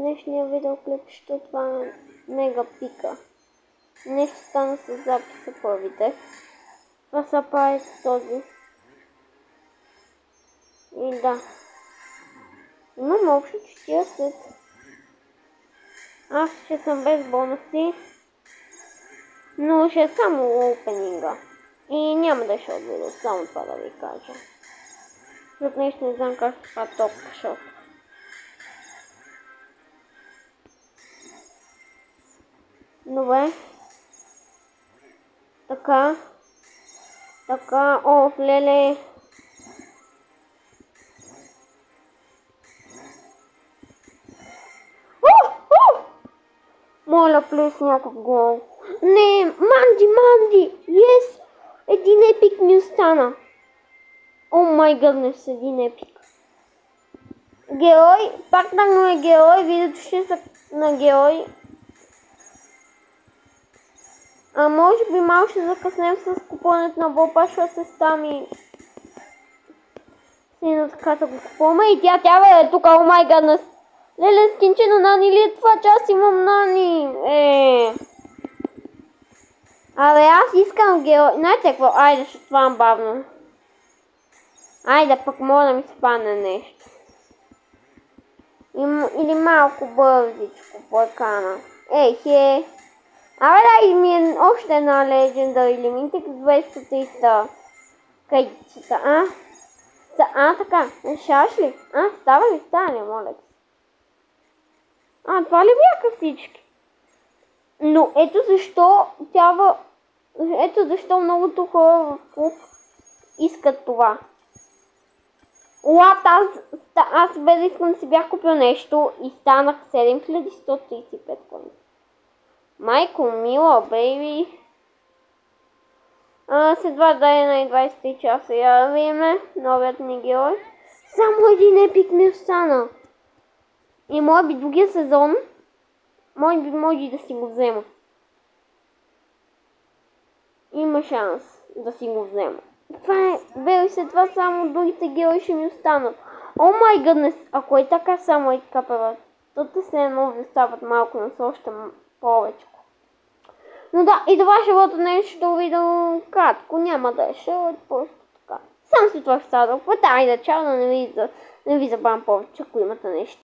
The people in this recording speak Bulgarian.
днешния видеоклип, защото това е мега пика. Нещо стана с записа първите. Това са прави този. И да. Имам общо 40. Аз ще съм без бонуси. Но ще е само опенинга. И няма да е шот видео, само това да ви кажа. Защото нещо не знам как се прави топ шот. Добре. Така. О, леле. Моля, плюс някакъв гол. Не, Манди! Yes! Един епик ми остана. О май гъднес, един епик. Герой, пак на е герой, видеото ще са на герой. А може би малко ще закъснем с купуването на Бопа, защото се стами сина така да го купуваме и тя бе тук, о май гъднес. Леле, скинчено Нани ли е това, че аз имам Нани? Абе, аз искам герой. Знаете какво? Айде, ще това бавно. Айде, пък мога да ми се падне нещо. Или малко бързичко по екана. Хе. Абе, дай ми е още една Legendary Limited 200-300 кайдицата, така, решаваш ли? Става ли? Моля. Това ли бяха всички? Но ето защо многото хора в клуб искат това. Аз без искам да си бях купил нещо и станах 7135 коина. Майко мила, бейби. След 2 дена и 23 часа я видиме новият ни герой. Само един епик ми остана. И може би другия сезон, може да си го взема. Има шанс да си го взема. Това е, бери се това, само другите герои ще ми останат. О май гъднес, ако е така само и така правят, то те се едно ви остават малко, но са още повече. Но да, и това ще бъде нещо видео кратко, няма да е шоу, просто така. Само си това ще става толкова, айде, чао, да не ви забавям повече, ако имате нещо